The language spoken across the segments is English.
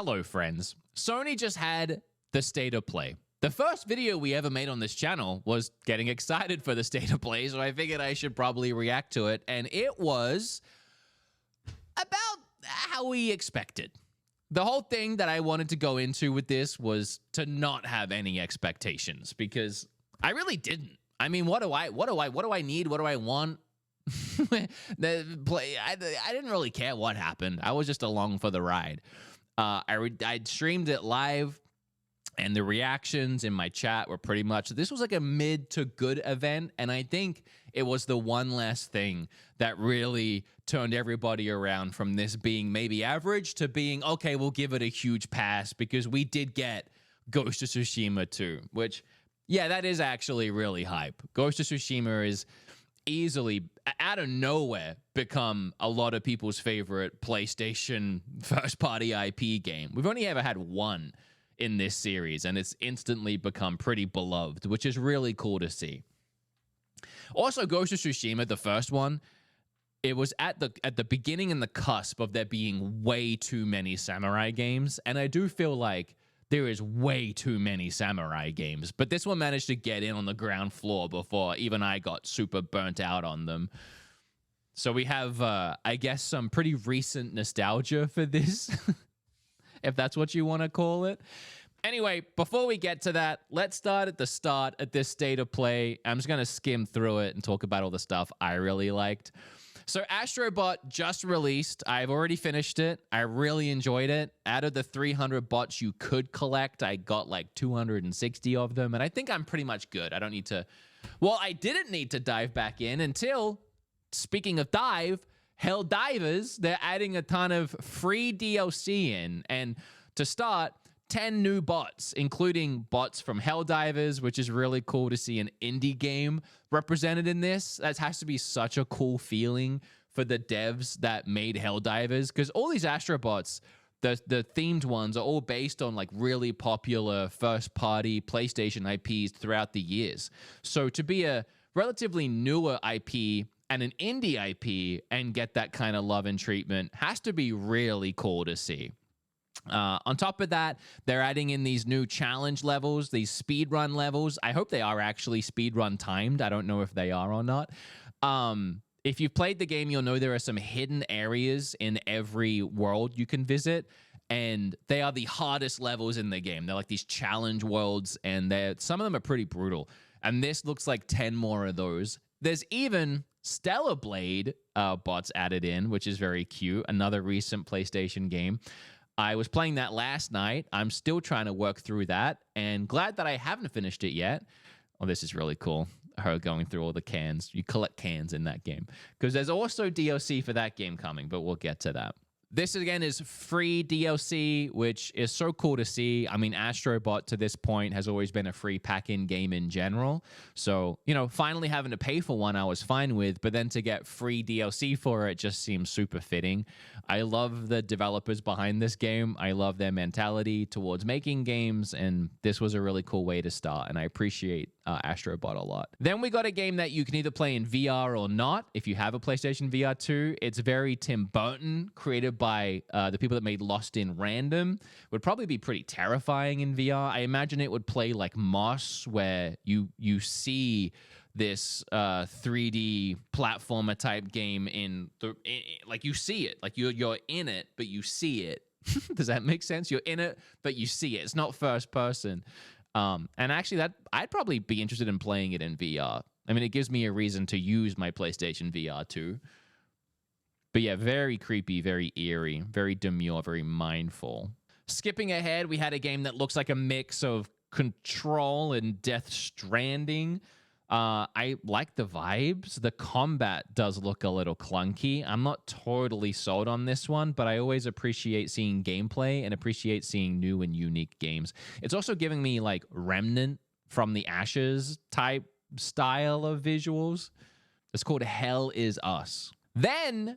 Hello, friends. Sony just had the State of Play. The first video we ever made on this channel was getting excited for the State of Play, so I figured I should probably react to it, and it was about how we expected. The whole thing that I wanted to go into with this was to not have any expectations, because I really didn't. I mean, what do I need? What do I want? I didn't really care what happened. I was just along for the ride. I streamed it live, and the reactions in my chat were pretty much, this was like a mid to good event, and I think it was the one last thing that really turned everybody around from this being maybe average to being, okay, we'll give it a huge pass, because we did get Ghost of Tsushima 2, which, yeah, that is actually really hype. Ghost of Tsushima is easily, out of nowhere, become a lot of people's favorite PlayStation first-party IP game. We've only ever had one in this series, and it's instantly become pretty beloved, which is really cool to see. Also, Ghost of Tsushima, the first one, it was at the beginning and the cusp of there being way too many samurai games, and I do feel like there is way too many samurai games, but this one managed to get in on the ground floor before even I got super burnt out on them. So we have, I guess, some pretty recent nostalgia for this, if that's what you want to call it. Anyway, before we get to that, let's start at the start at this State of Play. I'm just going to skim through it and talk about all the stuff I really liked. So Astrobot just released. I've already finished it. I really enjoyed it. Out of the 300 bots you could collect, I got like 260 of them, and I think I'm pretty much good. I don't need to... Well, I didn't need to dive back in until, speaking of dive, Helldivers, they're adding a ton of free DLC in, and to start, 10 new bots, including bots from Helldivers, which is really cool to see an indie game represented in this. That has to be such a cool feeling for the devs that made Helldivers, because all these Astrobots, the themed ones, are all based on like really popular first-party PlayStation IPs throughout the years. So to be a relatively newer IP and an indie IP and get that kind of love and treatment has to be really cool to see. On top of that, they're adding in these new challenge levels, these speedrun levels. I hope they are actually speedrun timed. I don't know if they are or not. If you've played the game, you'll know there are some hidden areas in every world you can visit, and they are the hardest levels in the game. They're like these challenge worlds, and some of them are pretty brutal. And this looks like 10 more of those. There's even Stellar Blade bots added in, which is very cute. Another recent PlayStation game. I was playing that last night. I'm still trying to work through that, and glad that I haven't finished it yet. Oh, this is really cool. Her going through all the cans. You collect cans in that game, because there's also DLC for that game coming, but we'll get to that. This, again, is free DLC, which is so cool to see. I mean, Astrobot to this point has always been a free pack-in game in general. So, you know, finally having to pay for one I was fine with, but then to get free DLC for it just seems super fitting. I love the developers behind this game. I love their mentality towards making games, and this was a really cool way to start, and I appreciate Astrobot a lot. Then we got a game that you can either play in VR or not if you have a PlayStation VR 2. It's very Tim Burton, created by the people that made Lost in Random. Would probably be pretty terrifying in VR. I imagine it would play like Moss, where you see this 3D platformer type game like you see it, like you're in it, but you see it. Does that make sense? You're in it, but you see it. It's not first person. And actually, that I'd probably be interested in playing it in VR. I mean, it gives me a reason to use my PlayStation VR 2. But yeah, very creepy, very eerie, very demure, very mindful. Skipping ahead, we had a game that looks like a mix of Control and Death Stranding. I like the vibes. The combat does look a little clunky. I'm not totally sold on this one, but I always appreciate seeing gameplay and appreciate seeing new and unique games. It's also giving me like Remnant from the Ashes type style of visuals. It's called Hell Is Us. Then,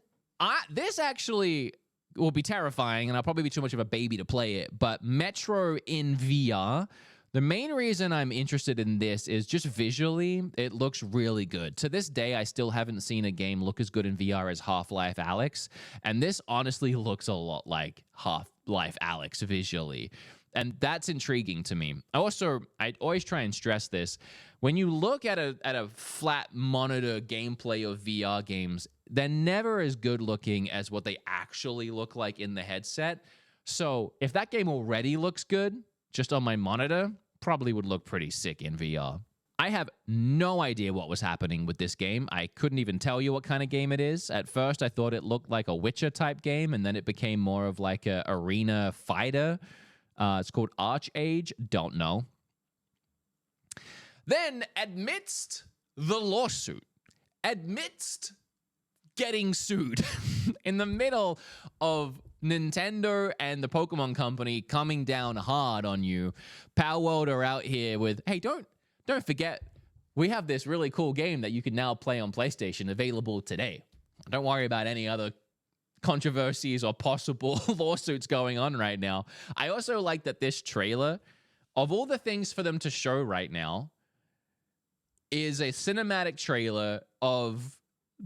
this actually will be terrifying, and I'll probably be too much of a baby to play it, but Metro in VR, The main reason I'm interested in this is just visually, it looks really good. To this day, I still haven't seen a game look as good in VR as Half-Life Alyx, and this honestly looks a lot like Half-Life Alyx visually. And that's intriguing to me. I always try and stress this. When you look at a flat monitor gameplay of VR games, they're never as good looking as what they actually look like in the headset. So if that game already looks good just on my monitor, probably would look pretty sick in VR. I have no idea what was happening with this game. I couldn't even tell you what kind of game it is. At first, I thought it looked like a Witcher type game, and then it became more of like a arena fighter. It's called Archage. Don't know. Then, amidst the lawsuit, amidst getting sued, in the middle of Nintendo and the Pokemon Company coming down hard on you, Palworld are out here with, hey, don't forget, we have this really cool game that you can now play on PlayStation available today. Don't worry about any other controversies or possible lawsuits going on right now. I also like that this trailer, of all the things for them to show right now, is a cinematic trailer of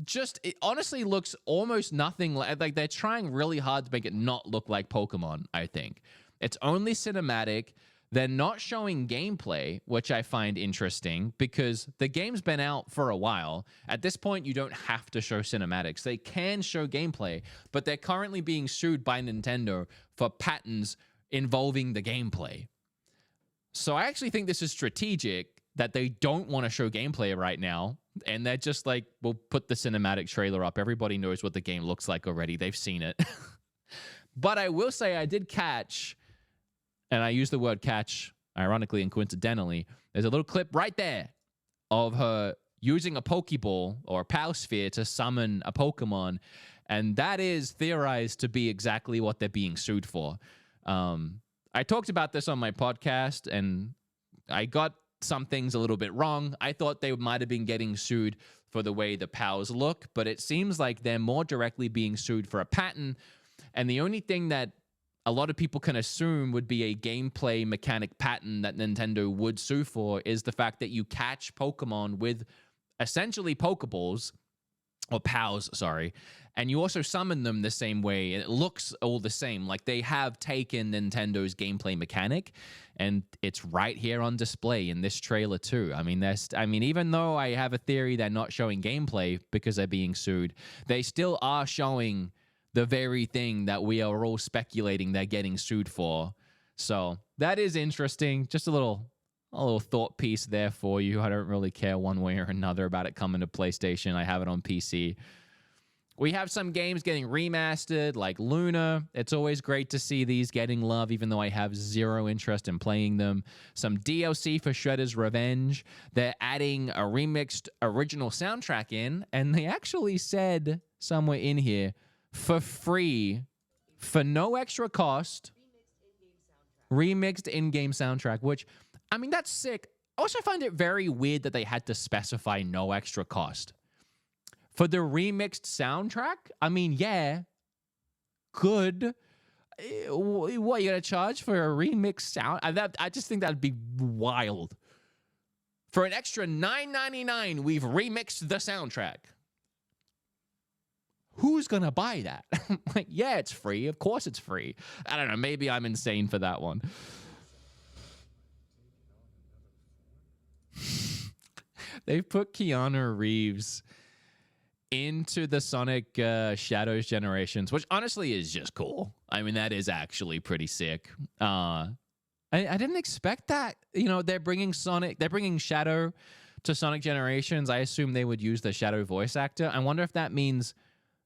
just, it honestly looks almost nothing like they're trying really hard to make it not look like Pokemon, I think. It's only cinematic. They're not showing gameplay, which I find interesting because the game's been out for a while. At this point, you don't have to show cinematics. They can show gameplay, but they're currently being sued by Nintendo for patents involving the gameplay. So I actually think this is strategic that they don't want to show gameplay right now. And they're just like, we'll put the cinematic trailer up. Everybody knows what the game looks like already. They've seen it. But I will say I did catch, and I use the word catch ironically and coincidentally, there's a little clip right there of her using a Pokeball or a Pow Sphere to summon a Pokemon. And that is theorized to be exactly what they're being sued for. I talked about this on my podcast, and I got some things a little bit wrong. I thought they might have been getting sued for the way the POWs look, but it seems like they're more directly being sued for a patent. And the only thing that a lot of people can assume would be a gameplay mechanic patent that Nintendo would sue for is the fact that you catch Pokemon with essentially Pokeballs, or POWs, sorry, and you also summon them the same way, and it looks all the same. Like, they have taken Nintendo's gameplay mechanic, and it's right here on display in this trailer too. I mean, even though I have a theory they're not showing gameplay because they're being sued, they still are showing the very thing that we are all speculating they're getting sued for. So that is interesting. Just a little thought piece there for you. I don't really care one way or another about it coming to PlayStation. I have it on PC. We have some games getting remastered, like Luna. It's always great to see these getting love, even though I have zero interest in playing them. Some DLC for Shredder's Revenge. They're adding a remixed original soundtrack in, and they actually said somewhere in here, for free, for no extra cost, remixed in-game soundtrack, which, I mean, that's sick. I also find it very weird that they had to specify no extra cost. For the remixed soundtrack, I mean, yeah, good. What, you gonna charge for a remixed sound? I just think that'd be wild. For an extra $9.99, we've remixed the soundtrack. Who's gonna buy that? Like, yeah, it's free. Of course it's free. I don't know. Maybe I'm insane for that one. They've put Keanu Reeves into the Sonic Shadows Generations, which honestly is just cool. I mean, that is actually pretty sick. I didn't expect that. You know, they're bringing Shadow to Sonic Generations. I assume they would use the Shadow voice actor. I wonder if that means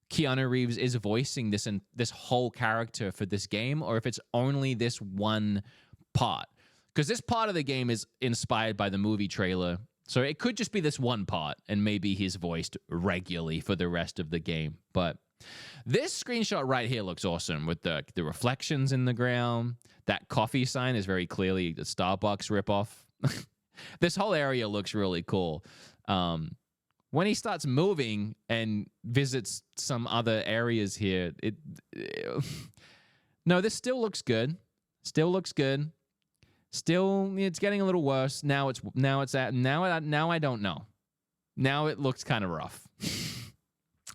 Keanu Reeves is voicing this whole character for this game, or if it's only this one part. Because this part of the game is inspired by the movie trailer. So it could just be this one part, and maybe he's voiced regularly for the rest of the game. But this screenshot right here looks awesome with the reflections in the ground. That coffee sign is very clearly the Starbucks ripoff. This whole area looks really cool. When he starts moving and visits some other areas here, no, this still looks good. Still looks good. Still, it's getting a little worse. Now I don't know. Now it looks kind of rough.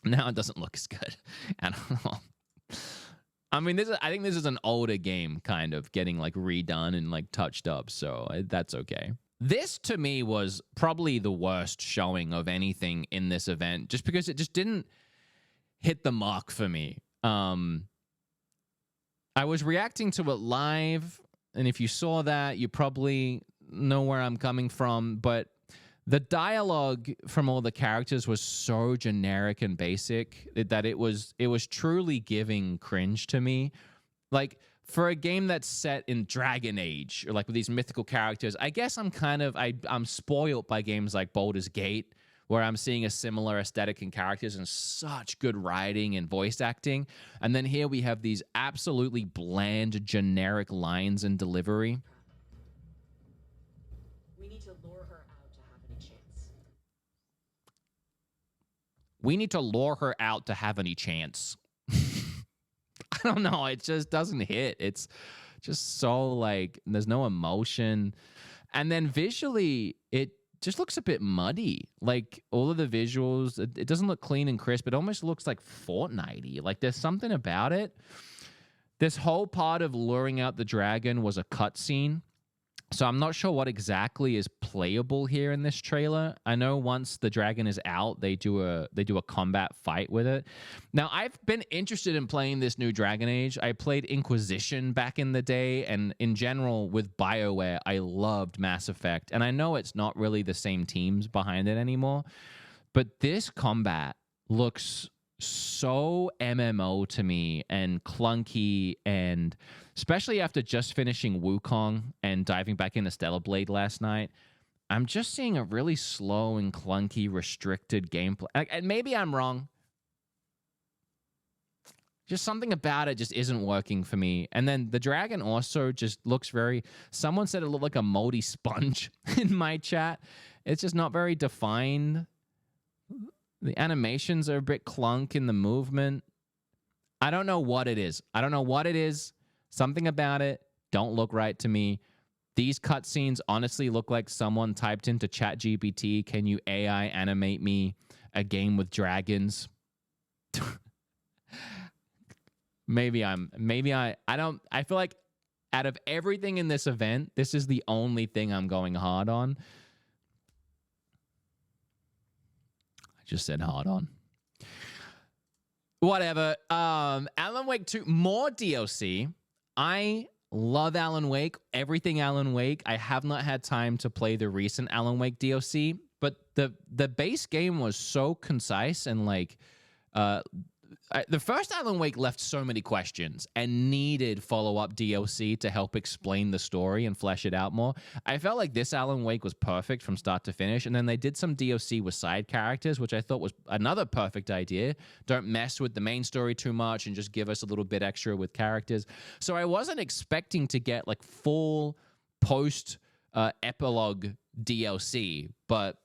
Now it doesn't look as good. I don't know. I mean, I think this is an older game, kind of getting like redone and like touched up, so that's okay. This to me was probably the worst showing of anything in this event, just because it just didn't hit the mark for me. I was reacting to it live, and if you saw that, you probably know where I'm coming from, but the dialogue from all the characters was so generic and basic that it was truly giving cringe to me. Like, for a game that's set in Dragon Age, or like with these mythical characters, I guess I'm spoiled by games like Baldur's Gate, where I'm seeing a similar aesthetic in characters and such good writing and voice acting. And then here we have these absolutely bland, generic lines and delivery. We need to lure her out to have any chance. We need to lure her out to have any chance. I don't know. It just doesn't hit. It's just so like, there's no emotion. And then visually, it just looks a bit muddy. Like, all of the visuals, it doesn't look clean and crisp. It almost looks like Fortnite-y. Like, there's something about it. This whole part of luring out the dragon was a cutscene. So I'm not sure what exactly is playable here in this trailer. I know once the dragon is out, they do a combat fight with it. Now, I've been interested in playing this new Dragon Age. I played Inquisition back in the day, and in general with BioWare, I loved Mass Effect. And I know it's not really the same teams behind it anymore, but this combat looks so MMO to me and clunky, and especially after just finishing Wukong and diving back into Stellar Blade last night, I'm just seeing a really slow and clunky, restricted gameplay. And maybe I'm wrong. Just something about it just isn't working for me. And then the dragon also just looks very... Someone said it looked like a moldy sponge in my chat. It's just not very defined. The animations are a bit clunk in the movement. I don't know what it is. Something about it don't look right to me. These cutscenes honestly look like someone typed into ChatGPT, "Can you AI animate me a game with dragons?" I feel like out of everything in this event, this is the only thing I'm going hard on. Just said hard on. Whatever. Alan Wake 2, more DLC. I love Alan Wake. Everything Alan Wake. I have not had time to play the recent Alan Wake DLC, but the base game was so concise and like the first Alan Wake left so many questions and needed follow-up DLC to help explain the story and flesh it out more. I felt like this Alan Wake was perfect from start to finish, and then they did some DLC with side characters, which I thought was another perfect idea. Don't mess with the main story too much and just give us a little bit extra with characters. So I wasn't expecting to get like full post epilogue DLC, but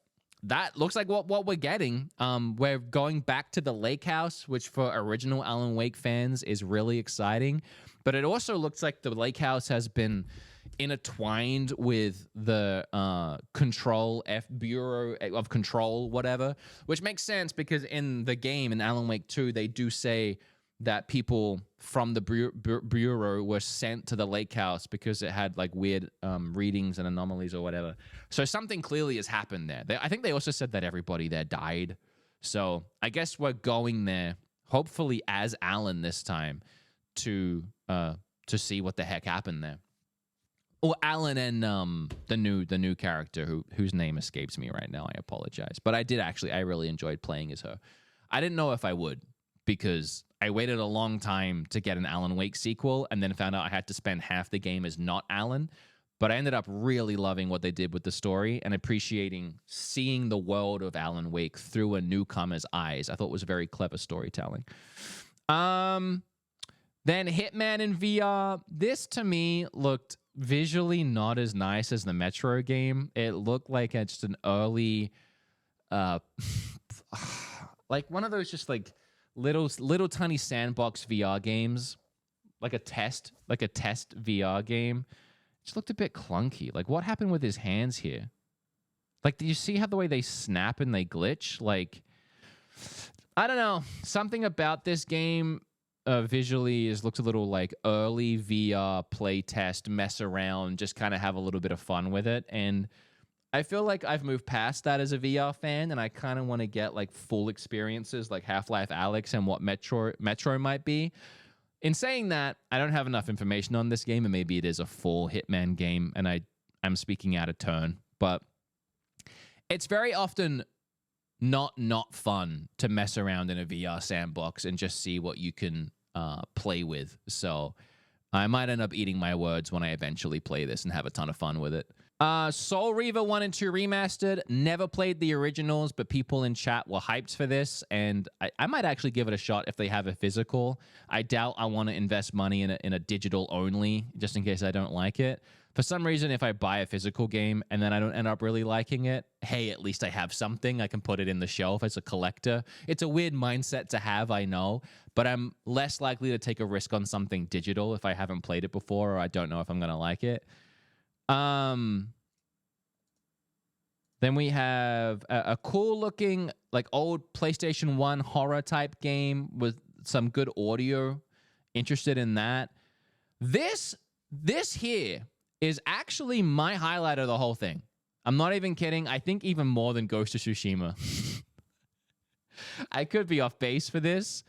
that looks like what we're getting. We're going back to the lake house, which for original Alan Wake fans is really exciting. But it also looks like the lake house has been intertwined with the Bureau of Control, whatever, which makes sense because in the game, in Alan Wake 2, they do say that people from the Bureau were sent to the lake house because it had like weird readings and anomalies or whatever. So something clearly has happened there. I think they also said that everybody there died. So I guess we're going there, hopefully as Alan this time, to see what the heck happened there. Or Alan and the new character whose name escapes me right now. I apologize. But I really enjoyed playing as her. I didn't know if I would, because I waited a long time to get an Alan Wake sequel and then found out I had to spend half the game as not Alan. But I ended up really loving what they did with the story and appreciating seeing the world of Alan Wake through a newcomer's eyes. I thought it was very clever storytelling. Then Hitman in VR. This, to me, looked visually not as nice as the Metro game. It looked like just an early... like one of those just like... little tiny sandbox VR games, like a test VR game. just looked a bit clunky. Like, what happened with his hands here? Like, do you see how the way they snap and they glitch? Like, I don't know. Something about this game visually looks a little like early VR playtest, mess around, just kind of have a little bit of fun with it. And I feel like I've moved past that as a VR fan, and I kind of want to get like full experiences like Half-Life Alyx and what Metro might be. In saying that, I don't have enough information on this game, and maybe it is a full Hitman game, and I'm speaking out of turn. But it's very often not fun to mess around in a VR sandbox and just see what you can play with. So I might end up eating my words when I eventually play this and have a ton of fun with it. Soul Reaver 1 and 2 remastered. Never played the originals, but people in chat were hyped for this, and I might actually give it a shot if they have a physical. I doubt I want to invest money in a digital only, just in case I don't like it. For some reason, if I buy a physical game and then I don't end up really liking it, hey, at least I have something. I can put it in the shelf as a collector. It's a weird mindset to have, I know, but I'm less likely to take a risk on something digital if I haven't played it before or I don't know if I'm going to like it. Then we have a cool looking, like old PlayStation 1 horror type game with some good audio. Interested in that. This here is actually my highlight of the whole thing. I'm not even kidding. I think even more than Ghost of Tsushima. I could be off base for this,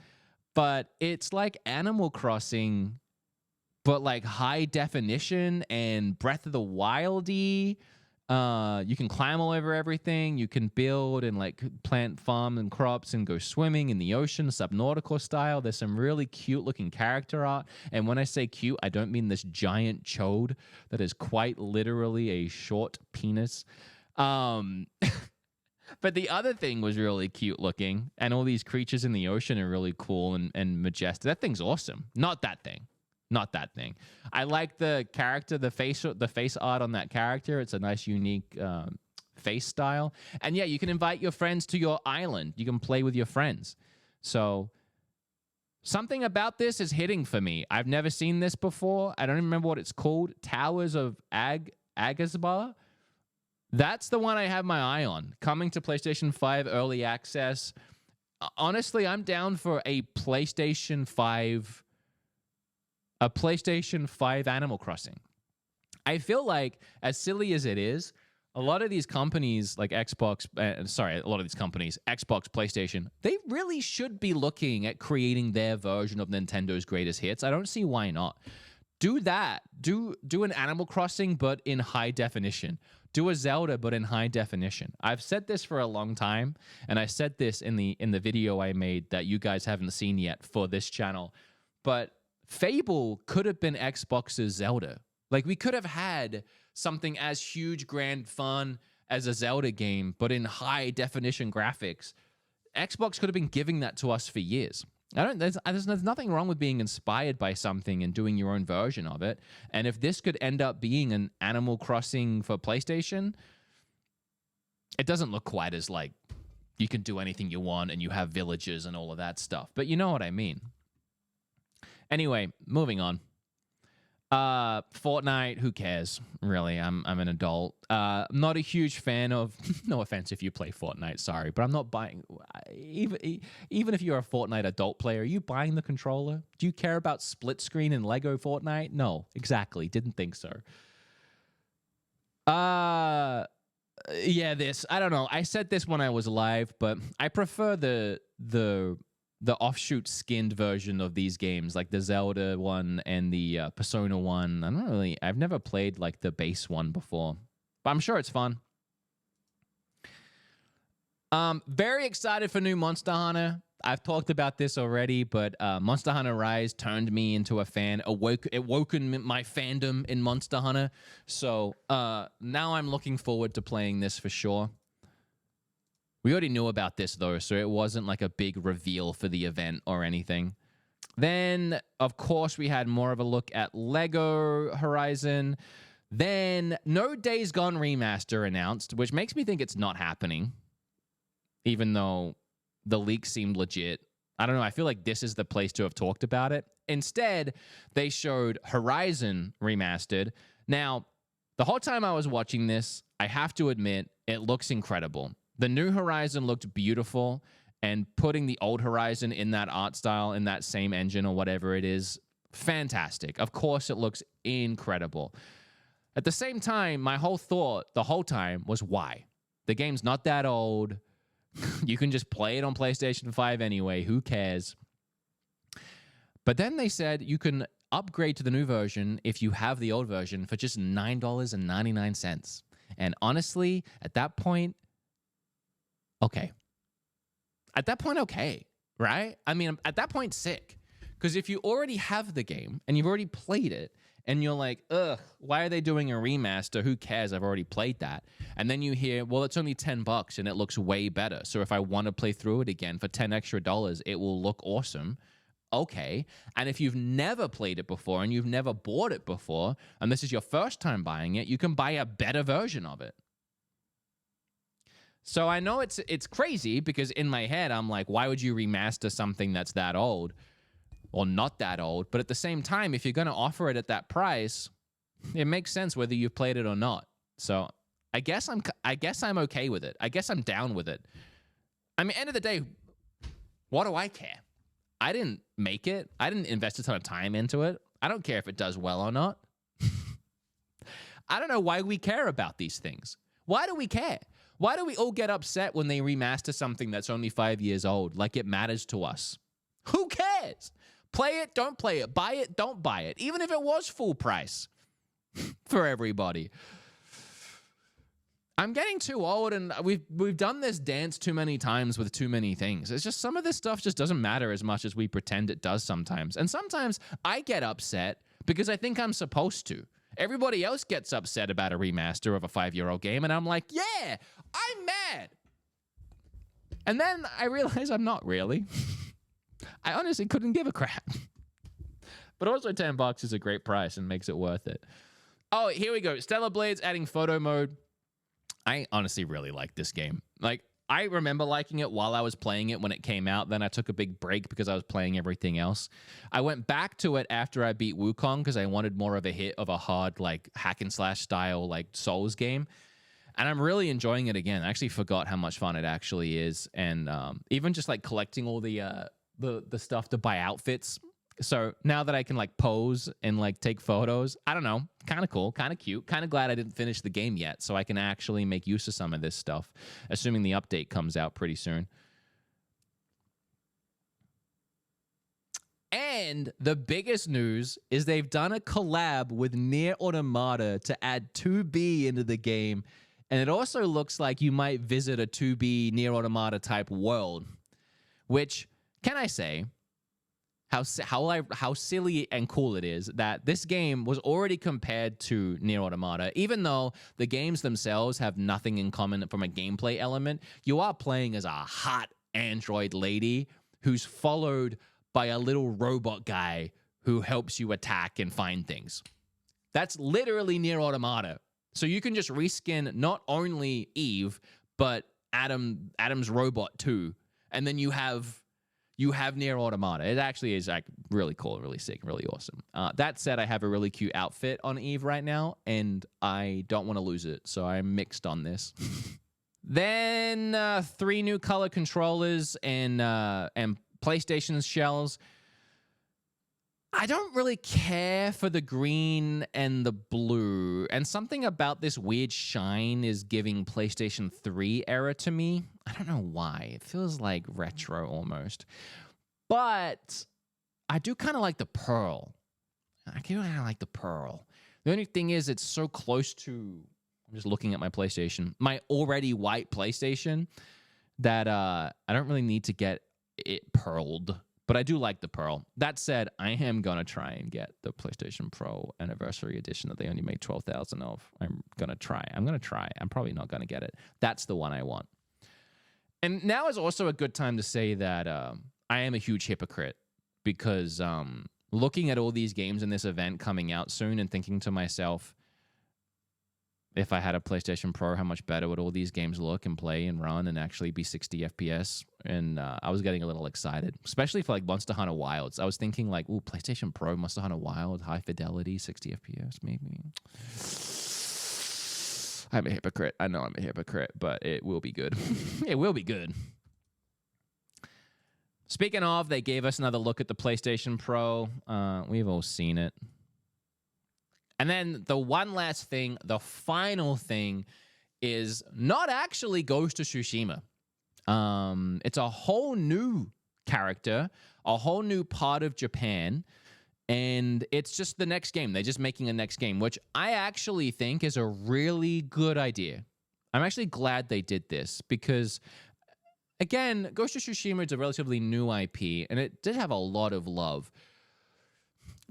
but it's like Animal Crossing, but like high definition and Breath of the Wild-y. You can climb all over everything. You can build and like plant farm and crops and go swimming in the ocean, subnautical style. There's some really cute looking character art. And when I say cute, I don't mean this giant chode that is quite literally a short penis. But the other thing was really cute looking, and all these creatures in the ocean are really cool and majestic. That thing's awesome. Not that thing. I like the character, the face art on that character. It's a nice, unique face style. And yeah, you can invite your friends to your island. You can play with your friends. So something about this is hitting for me. I've never seen this before. I don't even remember what it's called. Towers of Aghasba. That's the one I have my eye on. Coming to PlayStation 5 early access. Honestly, I'm down for a PlayStation 5 Animal Crossing. I feel like, as silly as it is, a lot of these companies like Xbox, Xbox, PlayStation, they really should be looking at creating their version of Nintendo's greatest hits. I don't see why not. Do that. Do an Animal Crossing, but in high definition. Do a Zelda, but in high definition. I've said this for a long time, and I said this in the video I made that you guys haven't seen yet for this channel, but Fable could have been Xbox's Zelda. Like, we could have had something as huge, grand, fun as a Zelda game, but in high definition graphics. Xbox could have been giving that to us for years. There's nothing wrong with being inspired by something and doing your own version of it. And if this could end up being an Animal Crossing for PlayStation, it doesn't look quite as like you can do anything you want and you have villages and all of that stuff. But you know what I mean. Anyway, moving on. Fortnite, who cares? Really, I'm an adult. Not a huge fan of. No offense if you play Fortnite, sorry, but I'm not buying. Even if you're a Fortnite adult player, are you buying the controller? Do you care about split screen and Lego Fortnite? No, exactly. Didn't think so. Yeah, this. I don't know. I said this when I was live, but I prefer the offshoot skinned version of these games, like the Zelda one and the Persona one. I've never played like the base one before, but I'm sure it's fun. Very excited for new Monster Hunter. I've talked about this already, but Monster Hunter Rise turned me into a fan, awoken my fandom in Monster Hunter. So now I'm looking forward to playing this for sure. We already knew about this, though, so it wasn't like a big reveal for the event or anything. Then, of course, we had more of a look at Lego Horizon. Then, no Days Gone remaster announced, which makes me think it's not happening, even though the leak seemed legit. I don't know. I feel like this is the place to have talked about it. Instead, they showed Horizon remastered. Now, the whole time I was watching this, I have to admit, it looks incredible. The new Horizon looked beautiful, and putting the old Horizon in that art style, in that same engine or whatever it is, fantastic. Of course, it looks incredible. At the same time, my whole thought the whole time was why? The game's not that old. You can just play it on PlayStation 5 anyway. Who cares? But then they said you can upgrade to the new version if you have the old version for just $9.99. And honestly, at that point, okay. At that point, okay, right? I mean, at that point, sick. Because if you already have the game and you've already played it, and you're like, ugh, why are they doing a remaster? Who cares? I've already played that. And then you hear, well, it's only $10 and it looks way better. So if I want to play through it again for $10 extra, it will look awesome. Okay. And if you've never played it before and you've never bought it before, and this is your first time buying it, you can buy a better version of it. So I know it's crazy because in my head, I'm like, why would you remaster something that's that old? Or not that old, but at the same time, if you're going to offer it at that price, it makes sense whether you've played it or not. So I guess I'm okay with it. I guess I'm down with it. I mean, end of the day, what do I care? I didn't make it. I didn't invest a ton of time into it. I don't care if it does well or not. I don't know why we care about these things. Why do we care? Why do we all get upset when they remaster something that's only 5 years old, like it matters to us? Who cares? Play it, don't play it. Buy it, don't buy it. Even if it was full price for everybody. I'm getting too old, and we've done this dance too many times with too many things. It's just some of this stuff just doesn't matter as much as we pretend it does sometimes. And sometimes I get upset because I think I'm supposed to. Everybody else gets upset about a remaster of a 5-year-old game, and I'm like, yeah, I'm mad. And then I realize I'm not really. I honestly couldn't give a crap. But also $10 is a great price and makes it worth it. Oh, here we go. Stellar Blades adding photo mode. I honestly really like this game. Like, I remember liking it while I was playing it when it came out. Then I took a big break because I was playing everything else. I went back to it after I beat Wukong because I wanted more of a hit of a hard, like, hack and slash style, like, Souls game. And I'm really enjoying it again. I actually forgot how much fun it actually is. And even just, like, collecting all the stuff to buy outfits. So now that I can like pose and like take photos, I don't know, kind of cool, kind of cute, kind of glad I didn't finish the game yet so I can actually make use of some of this stuff, assuming the update comes out pretty soon. And the biggest news is they've done a collab with Nier Automata to add 2B into the game. And it also looks like you might visit a 2B Nier Automata type world, which, can I say, how silly and cool it is that this game was already compared to Nier Automata. Even though the games themselves have nothing in common from a gameplay element, you are playing as a hot android lady who's followed by a little robot guy who helps you attack and find things. That's literally Nier Automata. So you can just reskin not only Eve, but Adam's robot too. And then you have Nier Automata. It actually is like really cool, really sick, really awesome. That said, I have a really cute outfit on Eve right now, and I don't want to lose it, so I'm mixed on this. Then 3 new color controllers and PlayStation shells. I don't really care for the green and the blue, and something about this weird shine is giving PlayStation 3 era to me. I don't know why. It feels like retro almost. But I do kind of like the pearl. I kind of like the pearl. The only thing is it's so close to, I'm just looking at my PlayStation, my already white PlayStation, that I don't really need to get it pearled. But I do like the pearl. That said, I am going to try and get the PlayStation Pro Anniversary Edition that they only made 12,000 of. I'm going to try. I'm probably not going to get it. That's the one I want. And now is also a good time to say that I am a huge hypocrite because looking at all these games in this event coming out soon and thinking to myself, if I had a PlayStation Pro, how much better would all these games look and play and run and actually be 60 FPS? And I was getting a little excited, especially for like Monster Hunter Wilds. I was thinking like, ooh, PlayStation Pro, Monster Hunter Wild, high fidelity, 60 FPS, maybe. I'm a hypocrite. I know I'm a hypocrite, but it will be good. It will be good. Speaking of, they gave us another look at the PlayStation Pro. We've all seen it. And then the one last thing, the final thing, is not actually Ghost of Tsushima. It's a whole new character, a whole new part of Japan, and it's just the next game. They're just making a next game, which I actually think is a really good idea. I'm actually glad they did this because, again, Ghost of Tsushima is a relatively new IP, and it did have a lot of love.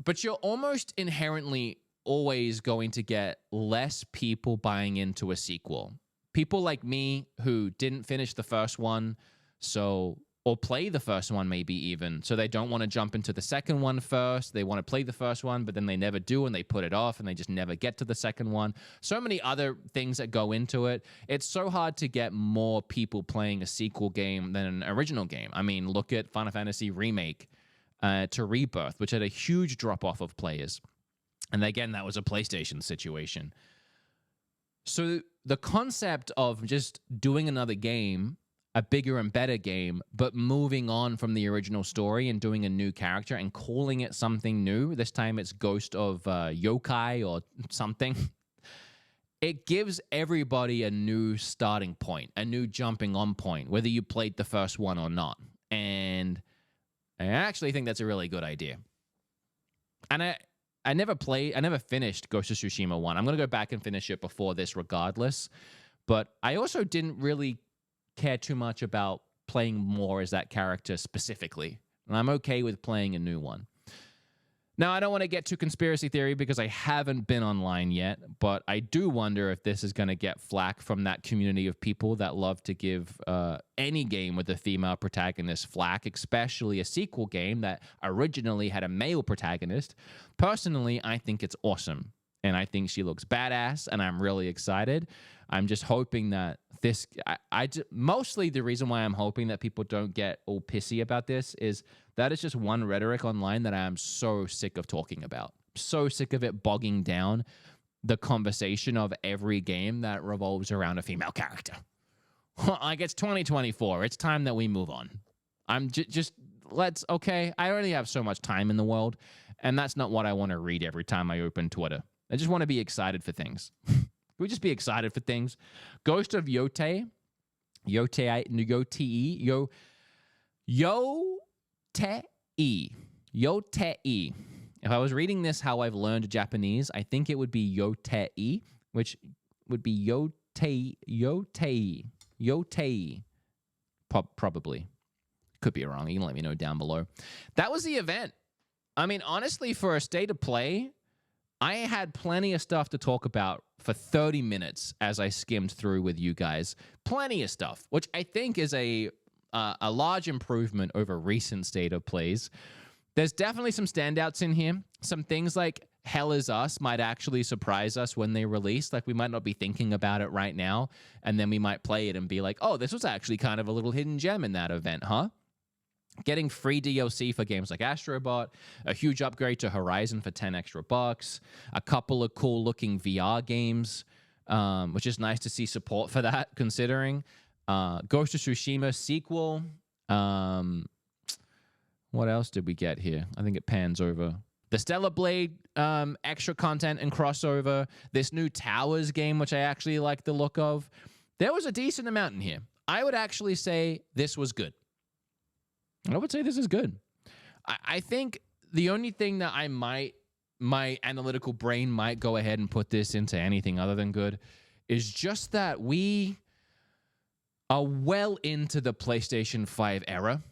But you're almost inherently always going to get less people buying into a sequel. People like me who didn't finish the first one, or play the first one maybe even, so they don't want to jump into the second one first. They want to play the first one, but then they never do, and they put it off, and they just never get to the second one. So many other things that go into it. It's so hard to get more people playing a sequel game than an original game. I mean, look at Final Fantasy Remake to Rebirth, which had a huge drop-off of players. And again, that was a PlayStation situation. So the concept of just doing another game, a bigger and better game, but moving on from the original story and doing a new character and calling it something new, this time it's Ghost of Yotei or something, it gives everybody a new starting point, a new jumping on point, whether you played the first one or not. And I actually think that's a really good idea. And I never finished Ghost of Tsushima 1. I'm going to go back and finish it before this regardless. But I also didn't really care too much about playing more as that character specifically. And I'm okay with playing a new one. Now, I don't want to get too conspiracy theory because I haven't been online yet, but I do wonder if this is going to get flack from that community of people that love to give any game with a female protagonist flack, especially a sequel game that originally had a male protagonist. Personally, I think it's awesome, and I think she looks badass, and I'm really excited. I'm just hoping that this... mostly the reason why I'm hoping that people don't get all pissy about this is that is just one rhetoric online that I am so sick of talking about. So sick of it bogging down the conversation of every game that revolves around a female character. Like, it's 2024. It's time that we move on. I'm okay, I already have so much time in the world, and that's not what I want to read every time I open Twitter. I just want to be excited for things. Can we just be excited for things? Ghost of Yotei. Yotei. If I was reading this how I've learned Japanese, I think it would be Yotei, which would be Yotei. Probably. Could be wrong. You can let me know down below. That was the event. I mean, honestly, for a state of play, I had plenty of stuff to talk about for 30 minutes as I skimmed through with you guys. Plenty of stuff, which I think is a large improvement over recent state of plays. There's definitely some standouts in here. Some things like Hell Is Us might actually surprise us when they release. Like, we might not be thinking about it right now, and then we might play it and be like, oh, this was actually kind of a little hidden gem in that event, huh? Getting free DLC for games like Astrobot, a huge upgrade to Horizon for 10 extra bucks, a couple of cool-looking VR games, which is nice to see support for that, considering. Ghost of Tsushima sequel. What else did we get here? I think it pans over. The Stellar Blade extra content and crossover. This new Towers game, which I actually like the look of. There was a decent amount in here. I would actually say this was good. I would say this is good. I think the only thing that my analytical brain might go ahead and put this into anything other than good is just that we are well into the PlayStation 5 era.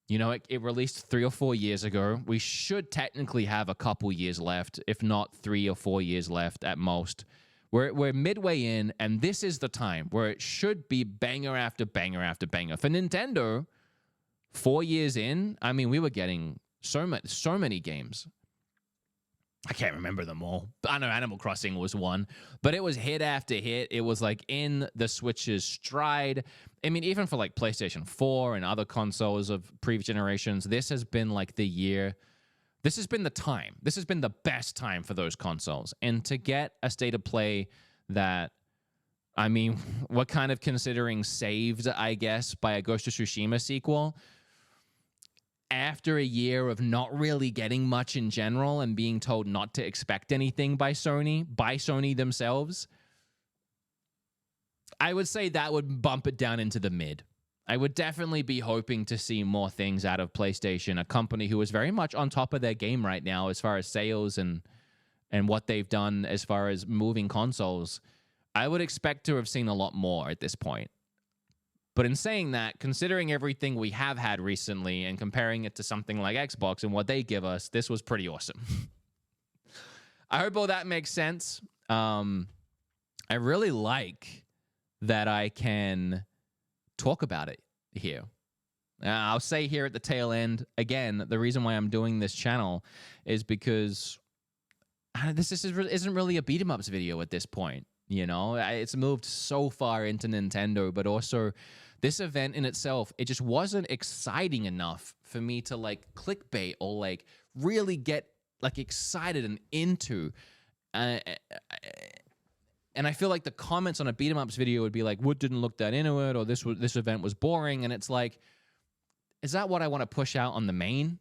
You know, it released 3 or 4 years ago. We should technically have a couple years left, if not 3 or 4 years left at most. We're midway in, and this is the time where it should be banger after banger after banger. For Nintendo, 4 years in, I mean, we were getting so many games. I can't remember them all. I know Animal Crossing was one, but it was hit after hit. It was like in the Switch's stride. I mean, even for like PlayStation 4 and other consoles of previous generations, this has been like the year. This has been the time. This has been the best time for those consoles. And to get a state of play that, I mean, we're kind of considering saved, I guess, by a Ghost of Tsushima sequel. After a year of not really getting much in general and being told not to expect anything by Sony themselves, I would say that would bump it down into the mid. I would definitely be hoping to see more things out of PlayStation, a company who is very much on top of their game right now as far as sales and what they've done as far as moving consoles. I would expect to have seen a lot more at this point. But in saying that, considering everything we have had recently and comparing it to something like Xbox and what they give us, this was pretty awesome. I hope all that makes sense. I really like that I can talk about it here. I'll say here at the tail end, again, the reason why I'm doing this channel is because this isn't really a beat-em-ups video at this point. You know, it's moved so far into Nintendo, but also this event in itself, it just wasn't exciting enough for me to like clickbait or like really get like excited and into. And I feel like the comments on a beat 'em ups video would be like, "Wood didn't look that into it," or this event was boring. And it's like, is that what I want to push out on the main?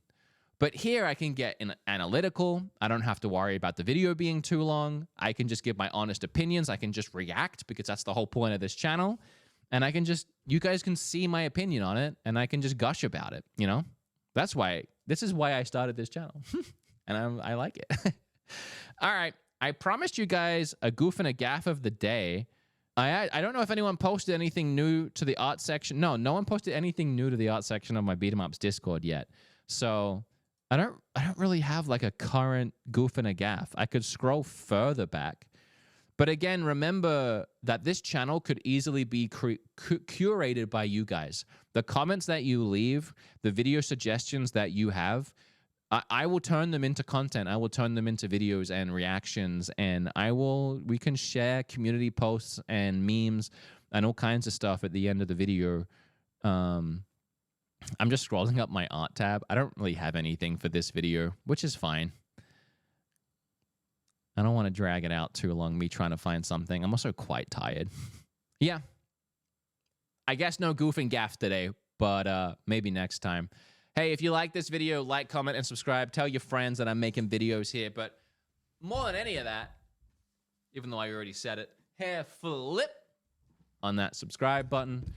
But here I can get analytical. I don't have to worry about the video being too long. I can just give my honest opinions. I can just react because that's the whole point of this channel. And I can just, you guys can see my opinion on it and I can just gush about it, you know? This is why I started this channel. And I like it. All right. I promised you guys a goof and a gaff of the day. I don't know if anyone posted anything new to the art section. No one posted anything new to the art section of my Beat 'em Ups Discord yet. So I don't really have like a current goof and a gaff. I could scroll further back. But again, remember that this channel could easily be curated by you guys. The comments that you leave, the video suggestions that you have, I will turn them into content. I will turn them into videos and reactions, and we can share community posts and memes and all kinds of stuff at the end of the video. I'm just scrolling up my art tab. I don't really have anything for this video, which is fine. I don't want to drag it out too long, me trying to find something. I'm also quite tired. Yeah. I guess no goof and gaff today, but maybe next time. Hey, if you like this video, like, comment, and subscribe. Tell your friends that I'm making videos here. But more than any of that, even though I already said it, hair flip on that subscribe button.